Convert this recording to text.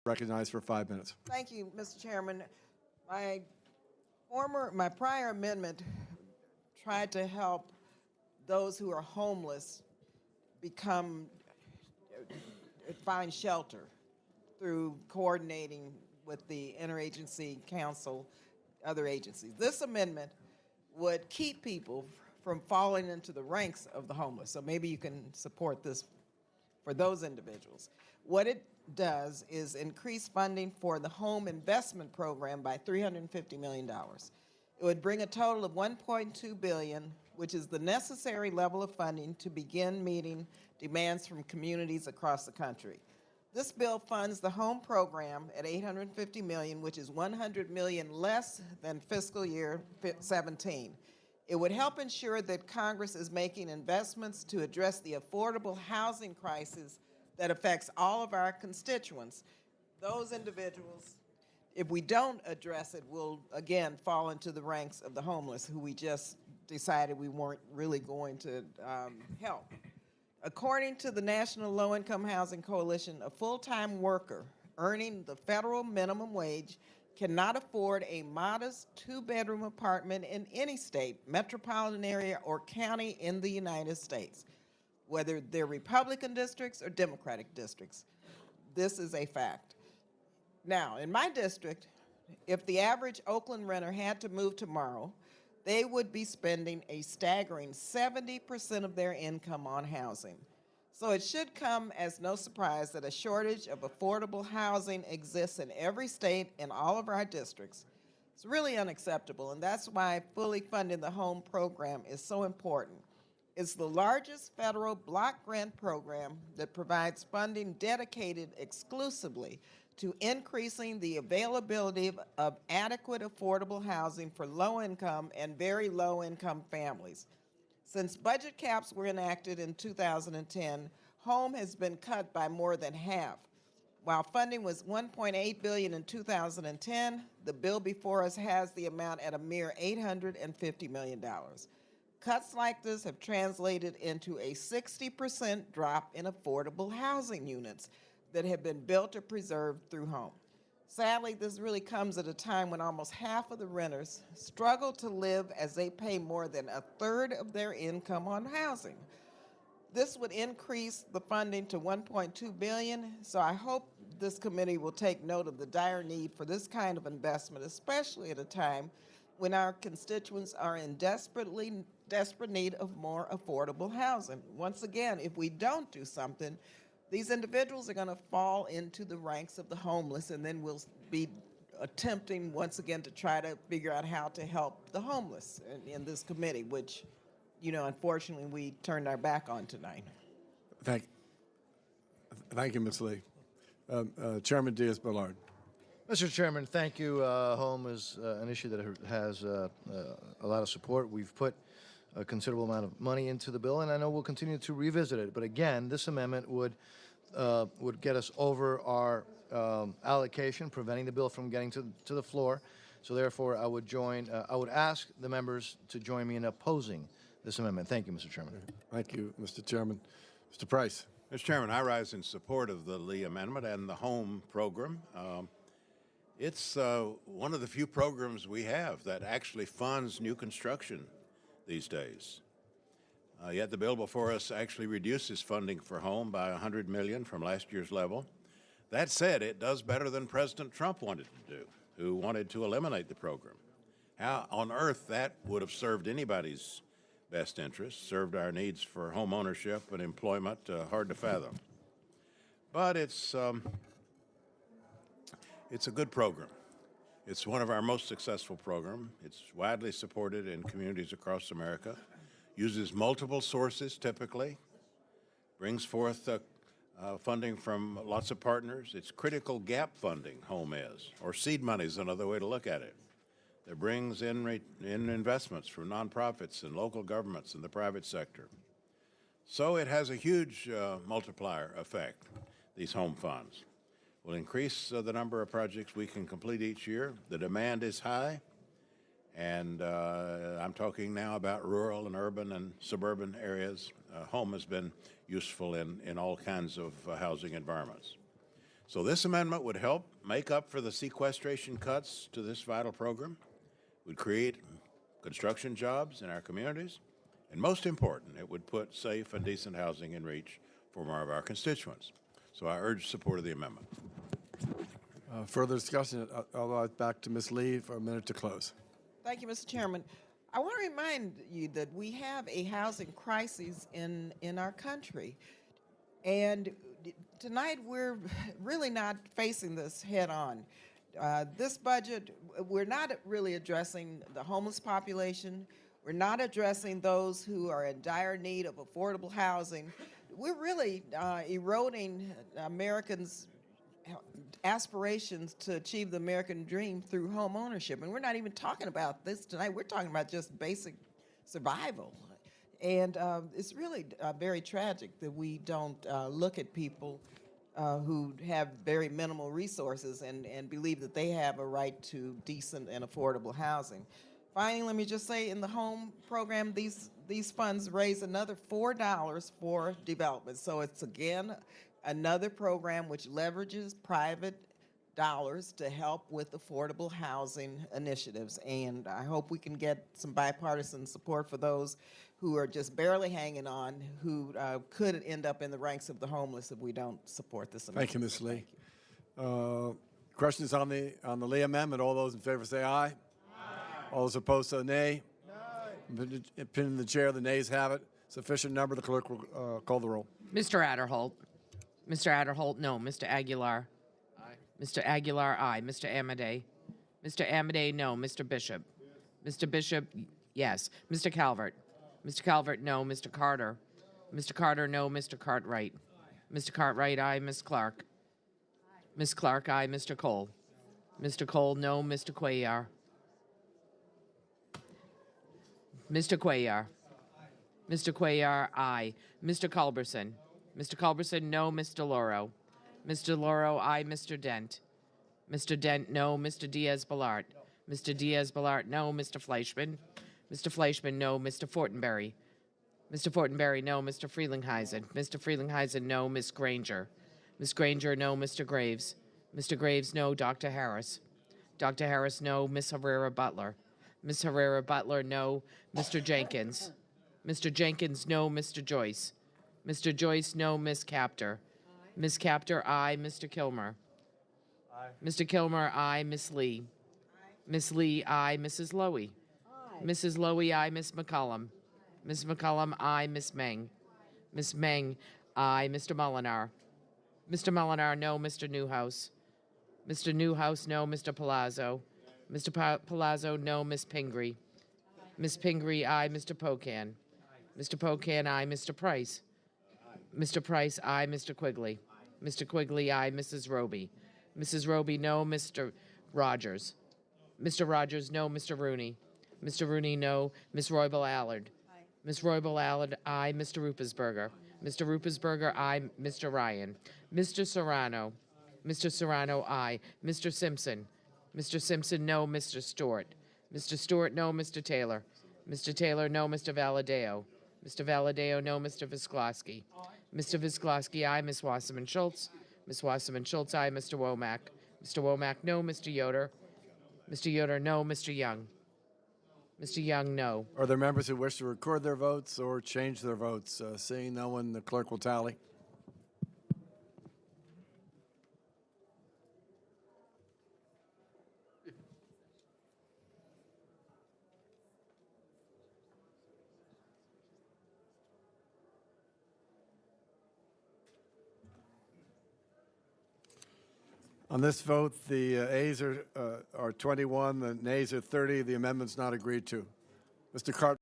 Recognized for 5 minutes. Thank you, Mr. Chairman. My prior amendment tried to help those who are homeless find shelter through coordinating with the interagency council, other agencies. This amendment would keep people from falling into the ranks of the homeless. So maybe you can support this for those individuals. What it does is increase funding for the home investment program by $350 million. It would bring a total of $1.2 billion, which is the necessary level of funding to begin meeting demands from communities across the country. This bill funds the home program at $850 million, which is $100 million less than fiscal year 17. It would help ensure that Congress is making investments to address the affordable housing crisis that affects all of our constituents. Those individuals, if we don't address it, will again fall into the ranks of the homeless who we just decided we weren't really going to help. According to the National Low-Income Housing Coalition, a full-time worker earning the federal minimum wage cannot afford a modest two-bedroom apartment in any state, metropolitan area, or county in the United States, whether they're Republican districts or Democratic districts. This is a fact. Now, in my district, if the average Oakland renter had to move tomorrow, they would be spending a staggering 70% of their income on housing. So it should come as no surprise that a shortage of affordable housing exists in every state in all of our districts. It's really unacceptable, and that's why fully funding the home program is so important. It's the largest federal block grant program that provides funding dedicated exclusively to increasing the availability of adequate affordable housing for low-income and very low-income families. Since budget caps were enacted in 2010, home has been cut by more than half. While funding was $1.8 billion in 2010, the bill before us has the amount at a mere $850 million. Cuts like this have translated into a 60% drop in affordable housing units that have been built or preserved through home. Sadly, this really comes at a time when almost half of the renters struggle to live as they pay more than a third of their income on housing. This would increase the funding to $1.2 billion, so I hope this committee will take note of the dire need for this kind of investment, especially at a time when our constituents are in desperate need of more affordable housing. Once again, if we don't do something, these individuals are going to fall into the ranks of the homeless, and then we'll be attempting once again to try to figure out how to help the homeless in this committee, which, you know, unfortunately we turned our back on tonight. Thank you, Ms. Lee. Chairman Diaz-Balart. Mr. Chairman, thank you. Home is an issue that has a lot of support. We've put a considerable amount of money into the bill, and I know we'll continue to revisit it. But again, this amendment would get us over our allocation, preventing the bill from getting to the floor. So therefore, I would ask the members to join me in opposing this amendment. Thank you, Mr. Chairman. Thank you, Mr. Chairman. Mr. Price. Mr. Chairman, I rise in support of the Lee amendment and the home program. It's one of the few programs we have that actually funds new construction these days. Yet the bill before us actually reduces funding for home by $100 million from last year's level. That said, it does better than President Trump wanted to do, who wanted to eliminate the program. How on earth that would have served anybody's best interests, served our needs for home ownership and employment, hard to fathom. But it's a good program. It's one of our most successful programs. It's widely supported in communities across America, uses multiple sources typically, brings forth funding from lots of partners. It's critical gap funding, home is, or seed money is another way to look at it. That brings in investments from nonprofits and local governments and the private sector. So it has a huge multiplier effect, these home funds. Will increase the number of projects we can complete each year. The demand is high, and I'm talking now about rural and urban and suburban areas. Home has been useful in all kinds of housing environments. So this amendment would help make up for the sequestration cuts to this vital program, would create construction jobs in our communities, and most important, it would put safe and decent housing in reach for more of our constituents. So I urge support of the amendment. Further discussion, otherwise back to Ms. Lee for a minute to close. Thank you, Mr. Chairman. I want to remind you that we have a housing crisis in our country. And tonight we're really not facing this head on. This budget, we're not really addressing the homeless population. We're not addressing those who are in dire need of affordable housing. We're really eroding Americans' aspirations to achieve the American dream through home ownership. And we're not even talking about this tonight. We're talking about just basic survival. And it's really very tragic that we don't look at people who have very minimal resources and believe that they have a right to decent and affordable housing. Finally, let me just say, in the home program, these funds raise another $4 for development. So it's, again, another program which leverages private dollars to help with affordable housing initiatives. And I hope we can get some bipartisan support for those who are just barely hanging on, who could end up in the ranks of the homeless if we don't support this amendment. Thank you, Ms. Lee. Questions on the Lee amendment? All those in favor say aye. Aye. All those opposed say nay. Nay. Opinion of the chair, the nays have it. Sufficient number, the clerk will call the roll. Mr. Adderholt. Mr. Adderholt, no. Mr. Aguilar. Aye. Mr. Aguilar, aye. Mr. Amedee. Mr. Amedee, no. Mr. Bishop. Yes. Mr. Bishop, yes. Mr. Calvert. Mr. Calvert, no. Mr. Carter. Mr. Carter, no. Mr. Cartwright. Aye. Mr. Cartwright, aye. Ms. Clark. Aye. Ms. Clark, aye. Mr. Cole. Mr. Cole, no. Mr. Cuellar. Mr. Cuellar. Mr. Cuellar, aye. Mr. Culberson. Mr. Culberson, no. Mr. Lauro. Mr. Lauro, aye. Mr. Dent. Mr. Dent, no. Mr. Diaz-Balart. Mr. Diaz-Balart, no. Mr. Fleischman. Mr. Fleischman, no. Mr. Fortenberry. Mr. Fortenberry, no. Mr. Frelinghuysen. Mr. Frelinghuysen, no. Ms. Granger. Ms. Granger, no. Mr. Graves. Mr. Graves, no. Dr. Harris. Dr. Harris, no. Ms. Herrera Butler. Ms. Herrera Butler, no. Mr. Jenkins. Mr. Jenkins, no. Mr. Joyce. Mr. Joyce, no. Ms. Captor. Ms. Captor, aye. Mr. Kilmer. Aye. Mr. Kilmer, aye. Ms. Lee. Aye. Ms. Lee, aye. Mrs. Lowy. Aye. Mrs. Lowy, aye. Ms. McCollum. Ms. McCollum, aye. Ms. Meng. Ms. Meng, aye. Mr. Molinar. Mr. Molinar, no. Mr. Newhouse. Mr. Newhouse, no. Mr. Palazzo. Mr. Palazzo, no. Ms. Pingree. Ms. Pingree, aye. Mr. Pocan. Mr. Pocan, aye. Mr. Price. Mr. Price, aye. Mr. Quigley. Mr. Quigley, aye. Mrs. Roby. Mrs. Roby, no. Mr. Rogers. Mr. Rogers, no. Mr. Rooney. Mr. Rooney, no. Ms. Roybal Allard. Ms. Roybal Allard, aye. Mr. Ruppersberger. Mr. Ruppersberger, aye. Mr. Ryan. Mr. Serrano. Mr. Serrano, aye. Mr. Simpson. Mr. Simpson, no. Mr. Stewart. Mr. Stewart, no. Mr. Taylor. Mr. Taylor, no. Mr. Valadeo. Mr. Valadeo, no. Mr. Visklosky. Mr. Visklosky, aye. Ms. Wasserman Schultz. Ms. Wasserman Schultz, aye. Mr. Womack. Mr. Womack, no. Mr. Yoder. Mr. Yoder, no. Mr. Young. Mr. Young, no. Are there members who wish to record their votes or change their votes? Seeing no one, the clerk will tally. On this vote, the ayes are 21, the nays are 30. The amendment's not agreed to. Mr. Cart.